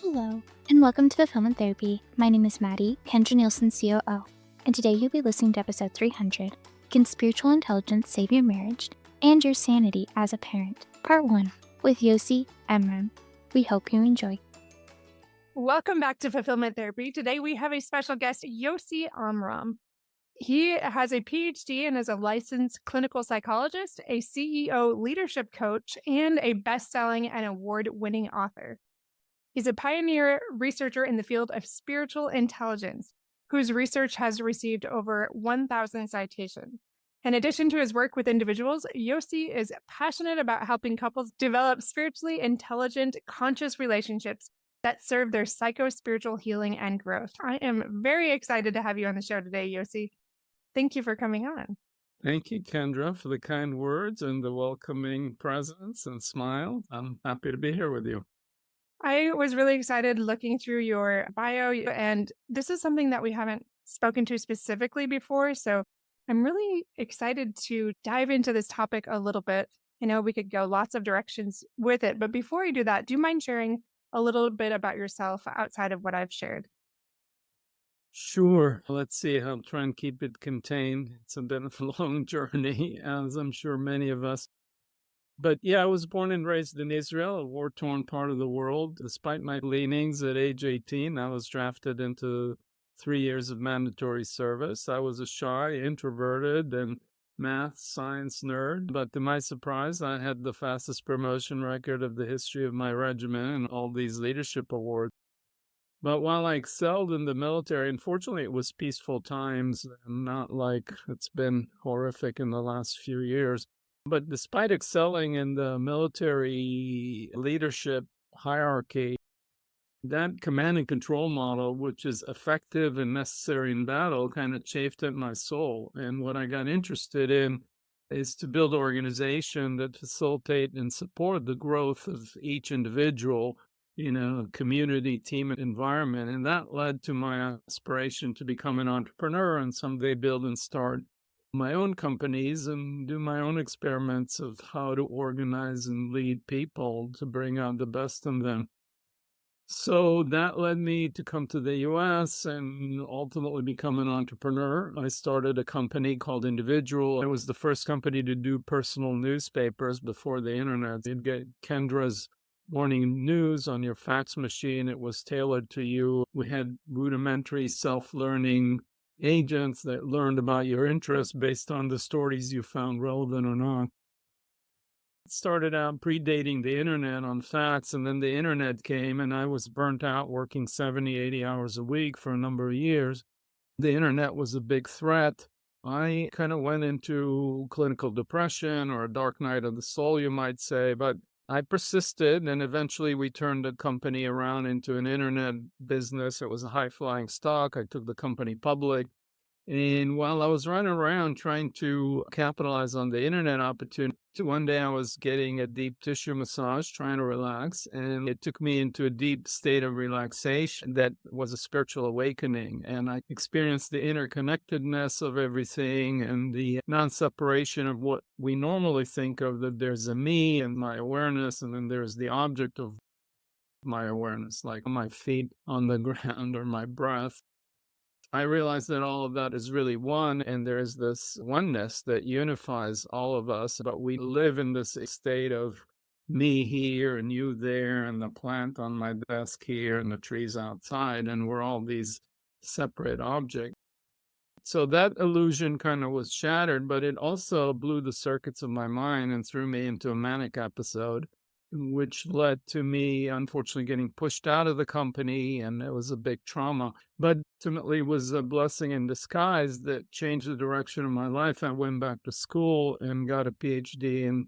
Hello, and welcome to Fulfillment Therapy. My name is Maddie, Kendra Nielsen's COO, and today you'll be listening to episode 300, Can Spiritual Intelligence Save Your Marriage and Your Sanity as a Parent, Part 1, with Yosi Emran. We hope you enjoy. Welcome back to Fulfillment Therapy. Today we have a special guest, Yosi Amram. He has a PhD and is a licensed clinical psychologist, a CEO leadership coach, and a best-selling and award-winning author. He's a pioneer researcher in the field of spiritual intelligence, whose research has received over 1,000 citations. In addition to his work with individuals, Yosi is passionate about helping couples develop spiritually intelligent, conscious relationships that serve their psycho-spiritual healing and growth. I am very excited to have you on the show today, Yosi. Thank you for coming on. Thank you, Kendra, for the kind words and the welcoming presence and smile. I'm happy to be here with you. I was really excited looking through your bio, and this is something that we haven't spoken to specifically before. So I'm really excited to dive into this topic a little bit. I know we could go lots of directions with it, but before I do that, do you mind sharing a little bit about yourself outside of what I've shared? Sure. Let's see. I'll try and keep it contained. It's a bit of a long journey, as I'm sure many of us. But yeah, I was born and raised in Israel, a war-torn part of the world. Despite my leanings at age 18, I was drafted into 3 years of mandatory service. I was a shy, introverted, and math, science nerd. But to my surprise, I had the fastest promotion record of the history of my regiment and all these leadership awards. But while I excelled in the military, unfortunately, it was peaceful times, and not like it's been horrific in the last few years. But despite excelling in the military leadership hierarchy, that command and control model, which is effective and necessary in battle, kind of chafed at my soul. And what I got interested in is to build an organization that facilitate and support the growth of each individual, community, team, environment. And that led to my aspiration to become an entrepreneur and someday build and start my own companies and do my own experiments of how to organize and lead people to bring out the best in them. So that led me to come to the US and ultimately become an entrepreneur. I started a company called Individual. It was the first company to do personal newspapers before the internet. You'd get Kendra's morning news on your fax machine. It was tailored to you. We had rudimentary self-learning agents that learned about your interests based on the stories you found relevant or not. It started out predating the internet on fax, and then the internet came, and I was burnt out working 70, 80 hours a week for a number of years. The internet was a big threat. I kind of went into clinical depression or a dark night of the soul, you might say, but I persisted, and eventually we turned the company around into an internet business. It was a high-flying stock. I took the company public. And while I was running around trying to capitalize on the internet opportunity, one day I was getting a deep tissue massage, trying to relax, and it took me into a deep state of relaxation that was a spiritual awakening. And I experienced the interconnectedness of everything and the non-separation of what we normally think of, that there's a me and my awareness, and then there's the object of my awareness, like my feet on the ground or my breath. I realize that all of that is really one, and there is this oneness that unifies all of us, but we live in this state of me here and you there, and the plant on my desk here and the trees outside, and we're all these separate objects. So that illusion kind of was shattered, but it also blew the circuits of my mind and threw me into a manic episode, which led to me, unfortunately, getting pushed out of the company, and it was a big trauma. But ultimately, it was a blessing in disguise that changed the direction of my life. I went back to school and got a PhD in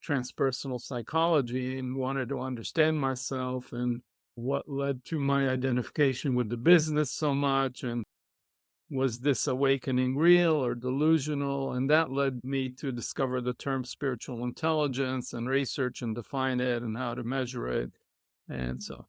transpersonal psychology and wanted to understand myself and what led to my identification with the business so much, and was this awakening real or delusional? And that led me to discover the term spiritual intelligence and research and define it and how to measure it. And so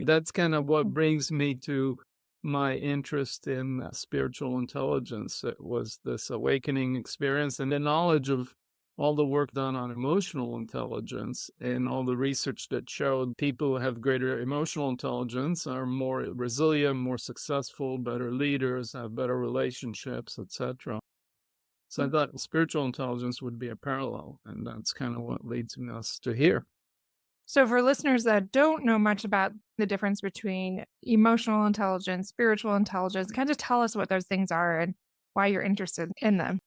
that's kind of what brings me to my interest in spiritual intelligence. It was this awakening experience and the knowledge of all the work done on emotional intelligence and all the research that showed people who have greater emotional intelligence are more resilient, more successful, better leaders, have better relationships, etc. So I thought spiritual intelligence would be a parallel, and that's kind of what leads us to here. So, for listeners that don't know much about the difference between emotional intelligence, spiritual intelligence, kind of tell us what those things are and why you're interested in them.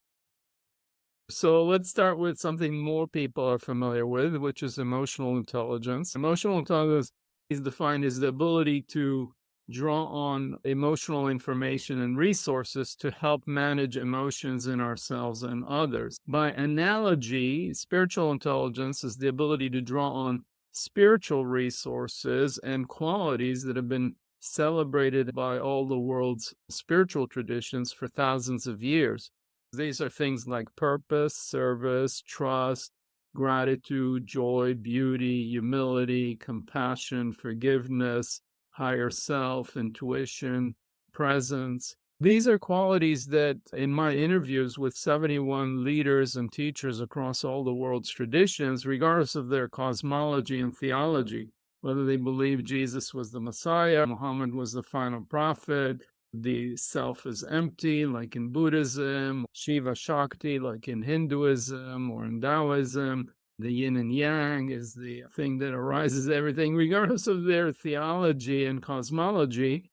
So let's start with something more people are familiar with, which is emotional intelligence. Emotional intelligence is defined as the ability to draw on emotional information and resources to help manage emotions in ourselves and others. By analogy, spiritual intelligence is the ability to draw on spiritual resources and qualities that have been celebrated by all the world's spiritual traditions for thousands of years. These are things like purpose, service, trust, gratitude, joy, beauty, humility, compassion, forgiveness, higher self, intuition, presence. These are qualities that in my interviews with 71 leaders and teachers across all the world's traditions, regardless of their cosmology and theology, whether they believe Jesus was the Messiah, Muhammad was the final prophet, the self is empty, like in Buddhism, Shiva Shakti, like in Hinduism or in Taoism. The yin and yang is the thing that arises everything, regardless of their theology and cosmology.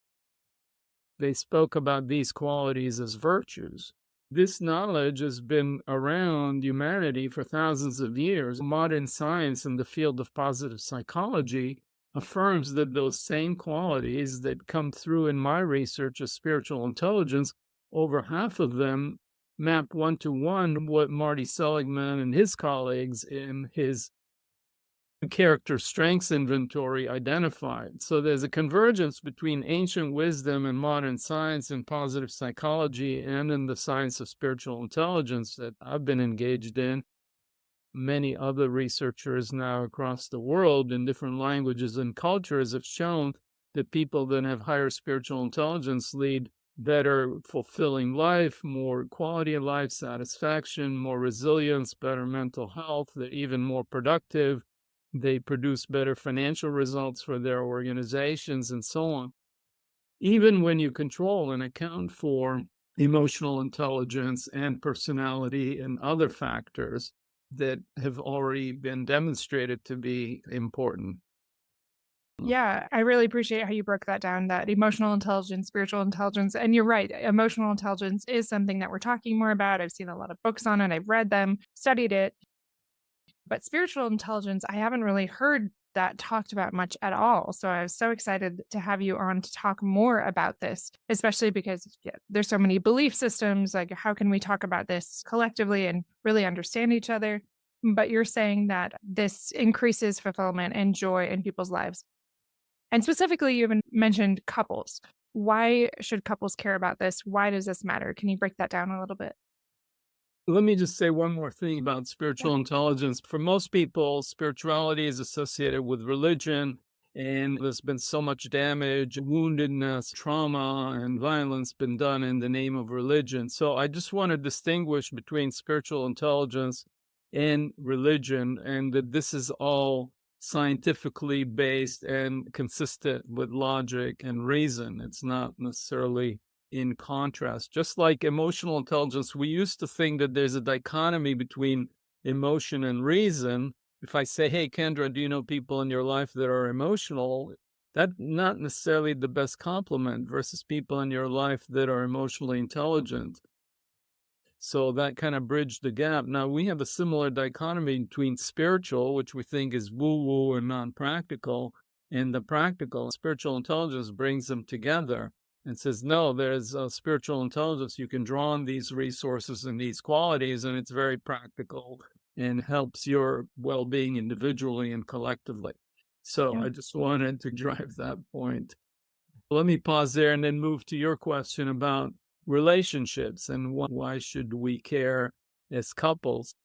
They spoke about these qualities as virtues. This knowledge has been around humanity for thousands of years. Modern science in the field of positive psychology affirms that those same qualities that come through in my research of spiritual intelligence, over half of them map one-to-one what Marty Seligman and his colleagues in his character strengths inventory identified. So there's a convergence between ancient wisdom and modern science in positive psychology and in the science of spiritual intelligence that I've been engaged in. Many other researchers now across the world in different languages and cultures have shown that people that have higher spiritual intelligence lead better fulfilling life, more quality of life, satisfaction, more resilience, better mental health, they're even more productive, they produce better financial results for their organizations, and so on. Even when you control and account for emotional intelligence and personality and other factors that have already been demonstrated to be important. Yeah, I really appreciate how you broke that down, that emotional intelligence, spiritual intelligence. And you're right, emotional intelligence is something that we're talking more about. I've seen a lot of books on it, I've read them, studied it. But spiritual intelligence, I haven't really heard that talked about much at all. So I was so excited to have you on to talk more about this, especially because there's so many belief systems. Like, how can we talk about this collectively and really understand each other? But you're saying that this increases fulfillment and joy in people's lives. And specifically, you even mentioned couples. Why should couples care about this? Why does this matter? Can you break that down a little bit? Let me just say one more thing about spiritual intelligence. For most people, spirituality is associated with religion, and there's been so much damage, woundedness, trauma, and violence been done in the name of religion. So I just want to distinguish between spiritual intelligence and religion, and that this is all scientifically based and consistent with logic and reason. It's not necessarily in contrast. Just like emotional intelligence, we used to think that there's a dichotomy between emotion and reason. If I say, hey, Kendra, do you know people in your life that are emotional? That's not necessarily the best compliment versus people in your life that are emotionally intelligent. So that kind of bridged the gap. Now we have a similar dichotomy between spiritual, which we think is woo-woo and non-practical, and the practical. Spiritual intelligence brings them together and says, no, there's a spiritual intelligence. You can draw on these resources and these qualities, and it's very practical and helps your well-being individually and collectively. So I just wanted to drive that point. Let me pause there and then move to your question about relationships and why should we care as couples.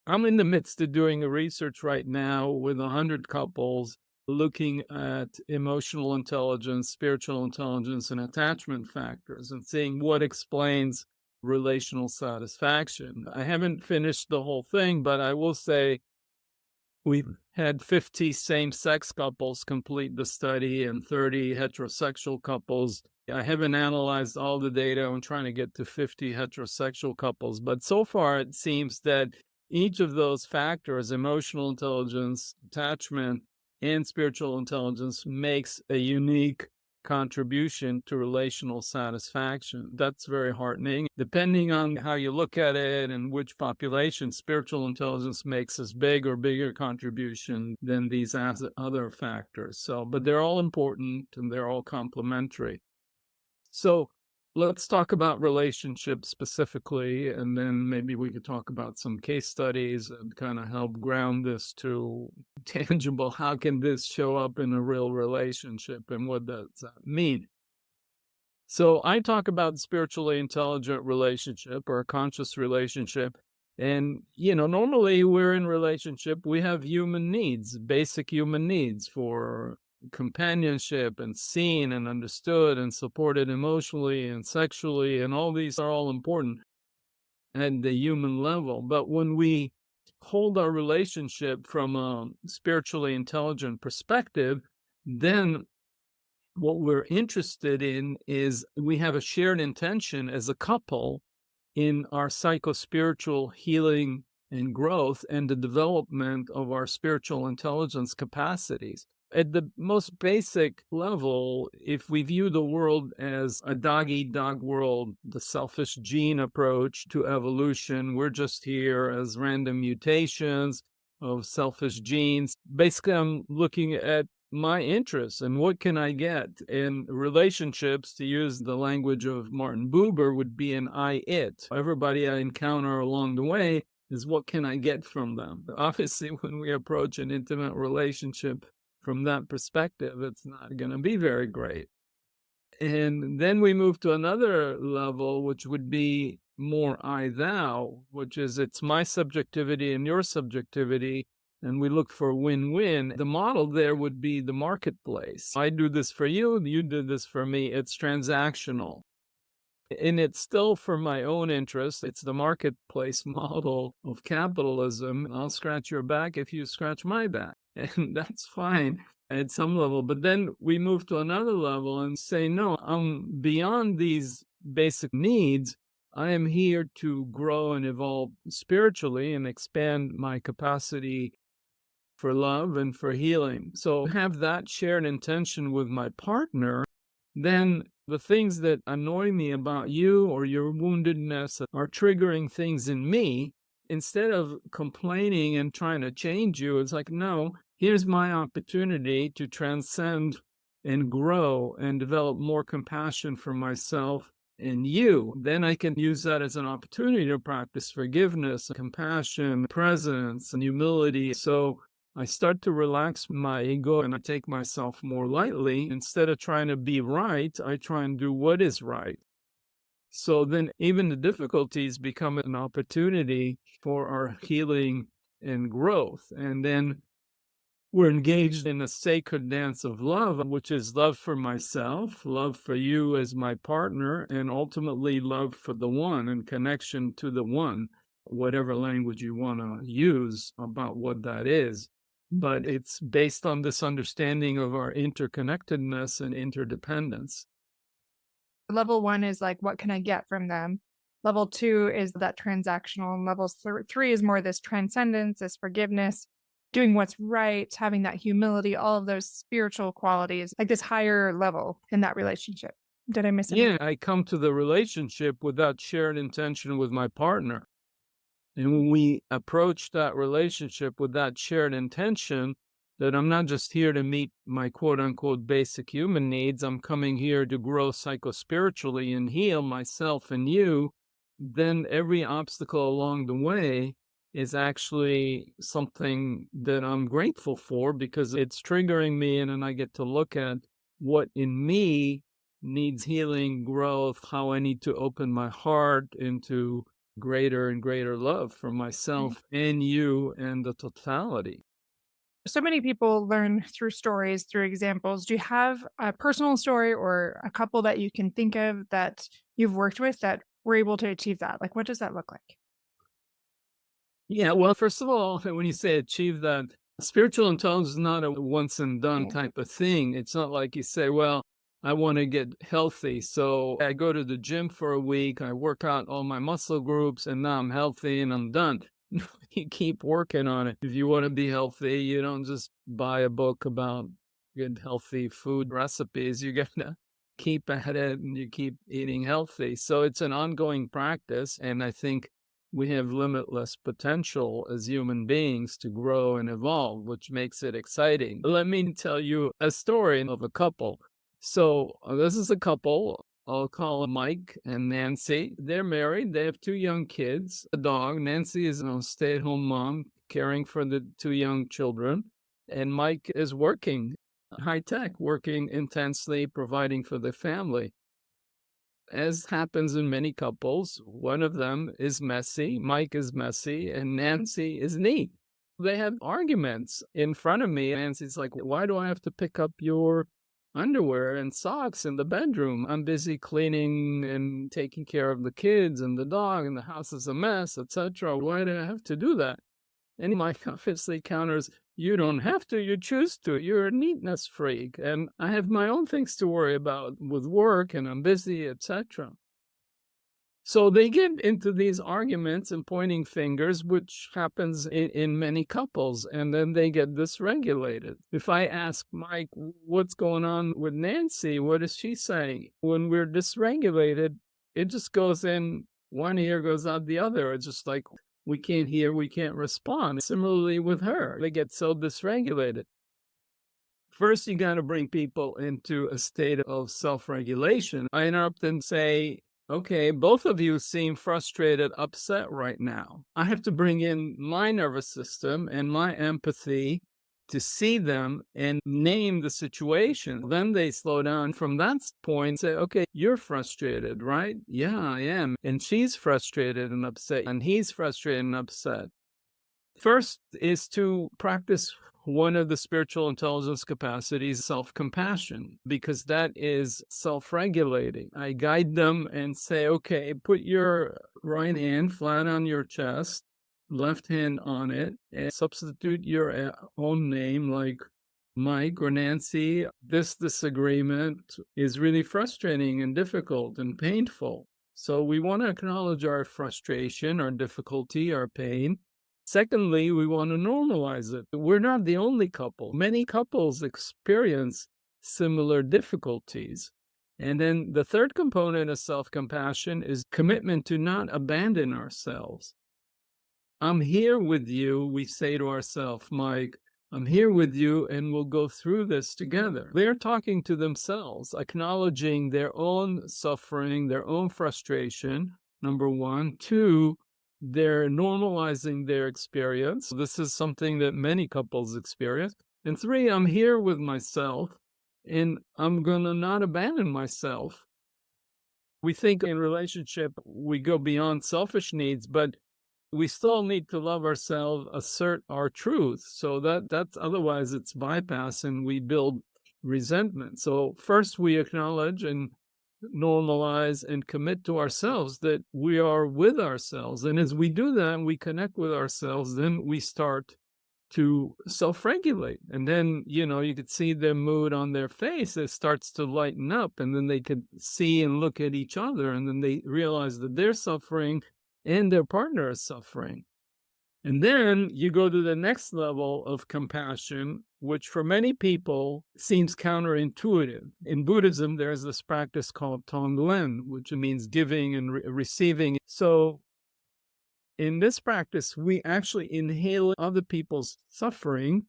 I'm in the midst of doing a research right now with 100 couples looking at emotional intelligence, spiritual intelligence, and attachment factors and seeing what explains relational satisfaction. I haven't finished the whole thing, but I will say we've had 50 same-sex couples complete the study and 30 heterosexual couples. I haven't analyzed all the data. I'm trying to get to 50 heterosexual couples. But so far, it seems that each of those factors, emotional intelligence, attachment, and spiritual intelligence, makes a unique contribution to relational satisfaction. That's very heartening. Depending on how you look at it and which population, spiritual intelligence makes as big or bigger contribution than these other factors. So, but they're all important and they're all complementary. So let's talk about relationships specifically, and then maybe we could talk about some case studies and kind of help ground this to tangible. How can this show up in a real relationship, and what does that mean? So I talk about spiritually intelligent relationship or a conscious relationship. And, normally we're in relationship, we have human needs, basic human needs for companionship and seen and understood and supported emotionally and sexually. And all these are all important at the human level. But when we hold our relationship from a spiritually intelligent perspective, then what we're interested in is we have a shared intention as a couple in our psycho-spiritual healing and growth and the development of our spiritual intelligence capacities. At the most basic level, if we view the world as a dog-eat-dog world, the selfish gene approach to evolution, we're just here as random mutations of selfish genes. Basically, I'm looking at my interests and what can I get in relationships, to use the language of Martin Buber, would be an I-it. Everybody I encounter along the way is what can I get from them? Obviously, when we approach an intimate relationship from that perspective, it's not going to be very great. And then we move to another level, which would be more I-thou, which is it's my subjectivity and your subjectivity, and we look for win-win. The model there would be the marketplace. I do this for you, you do this for me. It's transactional. And it's still for my own interest. It's the marketplace model of capitalism. I'll scratch your back if you scratch my back. And that's fine at some level. But then we move to another level and say, no, I'm beyond these basic needs. I am here to grow and evolve spiritually and expand my capacity for love and for healing. So have that shared intention with my partner, then the things that annoy me about you or your woundedness are triggering things in me. Instead of complaining and trying to change you, it's like, no, here's my opportunity to transcend and grow and develop more compassion for myself and you. Then I can use that as an opportunity to practice forgiveness, compassion, presence, and humility. So I start to relax my ego and I take myself more lightly. Instead of trying to be right, I try and do what is right. So then even the difficulties become an opportunity for our healing and growth. And then we're engaged in a sacred dance of love, which is love for myself, love for you as my partner, and ultimately love for the one and connection to the one, whatever language you want to use about what that is. But it's based on this understanding of our interconnectedness and interdependence. Level 1 is like, what can I get from them? Level 2 is that transactional. And level 3 is more this transcendence, this forgiveness, doing what's right, having that humility, all of those spiritual qualities, like this higher level in that relationship. Did I miss anything? Yeah, I come to the relationship with that shared intention with my partner. And when we approach that relationship with that shared intention, that I'm not just here to meet my quote unquote basic human needs, I'm coming here to grow psychospiritually and heal myself and you, then every obstacle along the way is actually something that I'm grateful for because it's triggering me. And then I get to look at what in me needs healing, growth, how I need to open my heart into greater and greater love for myself and you and the totality. So many people learn through stories, through examples. Do you have a personal story or a couple that you can think of that you've worked with that were able to achieve that? Like, what does that look like? Yeah, well, first of all, when you say achieve that, spiritual intelligence is not a once and done Okay. type of thing. It's not like you say, well, I want to get healthy. So I go to the gym for a week, I work out all my muscle groups, and now I'm healthy and I'm done. You keep working on it. If you want to be healthy, you don't just buy a book about good, healthy food recipes. You got to keep at it and you keep eating healthy. So it's an ongoing practice. And I think we have limitless potential as human beings to grow and evolve, which makes it exciting. Let me tell you a story of a couple. So this is a couple. I'll call them Mike and Nancy. They're married. They have 2 young kids, a dog. Nancy is a stay-at-home mom caring for the 2 young children. And Mike is working high tech, working intensely, providing for the family. As happens in many couples, one of them is messy, Mike is messy, and Nancy is neat. They have arguments in front of me. Nancy's like, why do I have to pick up your underwear and socks in the bedroom? I'm busy cleaning and taking care of the kids and the dog, and the house is a mess, etc. Why do I have to do that? And Mike obviously counters, you don't have to, you choose to. You're a neatness freak. And I have my own things to worry about with work and I'm busy, etc. So they get into these arguments and pointing fingers, which happens in many couples, and then they get dysregulated. If I ask Mike, what's going on with Nancy, what is she saying? When we're dysregulated, it just goes in one ear, goes out the other. It's just like we can't hear, we can't respond. Similarly with her, they get so dysregulated. First, you got to bring people into a state of self-regulation. I interrupt and say, okay, both of you seem frustrated, upset right now. I have to bring in my nervous system and my empathy to see them and name the situation. Then they slow down from that point, say, okay, you're frustrated, right? Yeah, I am. And she's frustrated and upset, and he's frustrated and upset. First is to practice one of the spiritual intelligence capacities, self-compassion, because that is self-regulating. I guide them and say, okay, put your right hand flat on your chest, left hand on it, and substitute your own name like Mike or Nancy. This disagreement is really frustrating and difficult and painful. So we want to acknowledge our frustration, our difficulty, our pain. Secondly, we want to normalize it. We're not the only couple. Many couples experience similar difficulties. And then the third component of self-compassion is commitment to not abandon ourselves. I'm here with you, we say to ourselves, Mike, I'm here with you and we'll go through this together. They're talking to themselves, acknowledging their own suffering, their own frustration, number one. Two, they're normalizing their experience. This is something that many couples experience. And three, I'm here with myself and I'm going to not abandon myself. We think in relationship, we go beyond selfish needs, but we still need to love ourselves, assert our truth. So that's otherwise it's bypass and we build resentment. So first we acknowledge and normalize and commit to ourselves that we are with ourselves. And as we do that, we connect with ourselves, then we start to self-regulate. And then, you could see their mood on their face. It starts to lighten up. And then they could see and look at each other. And then they realize that they're suffering and their partner is suffering. And then you go to the next level of compassion, which for many people seems counterintuitive. In Buddhism, there's this practice called Tonglen, which means giving and receiving. So in this practice, we actually inhale other people's suffering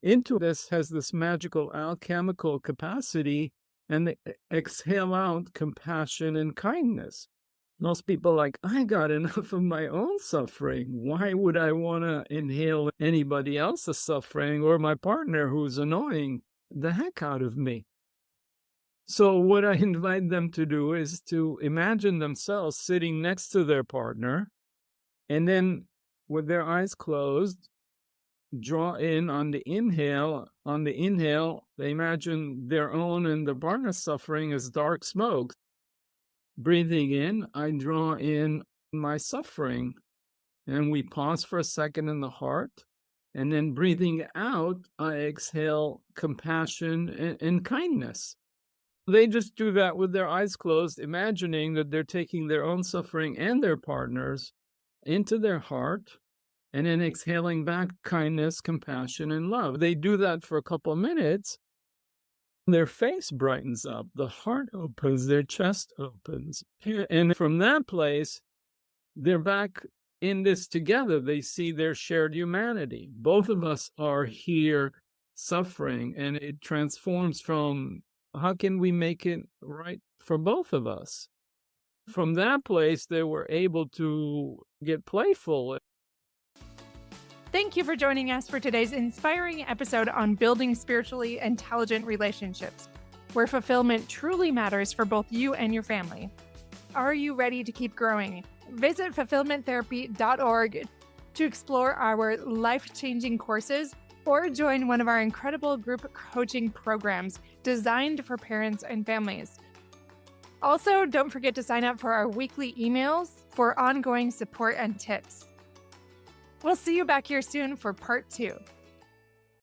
into this, has this magical alchemical capacity, and they exhale out compassion and kindness. Most people are like, I got enough of my own suffering. Why would I want to inhale anybody else's suffering or my partner who's annoying the heck out of me? So what I invite them to do is to imagine themselves sitting next to their partner, and then with their eyes closed, draw in on the inhale. On the inhale, they imagine their own and their partner's suffering as dark smoke. Breathing in, I draw in my suffering, and we pause for a second in the heart. And then breathing out, I exhale compassion and kindness. They just do that with their eyes closed, imagining that they're taking their own suffering and their partner's into their heart, and then exhaling back kindness, compassion, and love. They do that for a couple of minutes. Their face brightens up, the heart opens, their chest opens. And from that place, they're back in this together. They see their shared humanity. Both of us are here suffering, and it transforms from how can we make it right for both of us? From that place, they were able to get playful. Thank you for joining us for today's inspiring episode on building spiritually intelligent relationships, where fulfillment truly matters for both you and your family. Are you ready to keep growing? Visit fulfillmenttherapy.org to explore our life-changing courses or join one of our incredible group coaching programs designed for parents and families. Also, don't forget to sign up for our weekly emails for ongoing support and tips. We'll see you back here soon for part 2.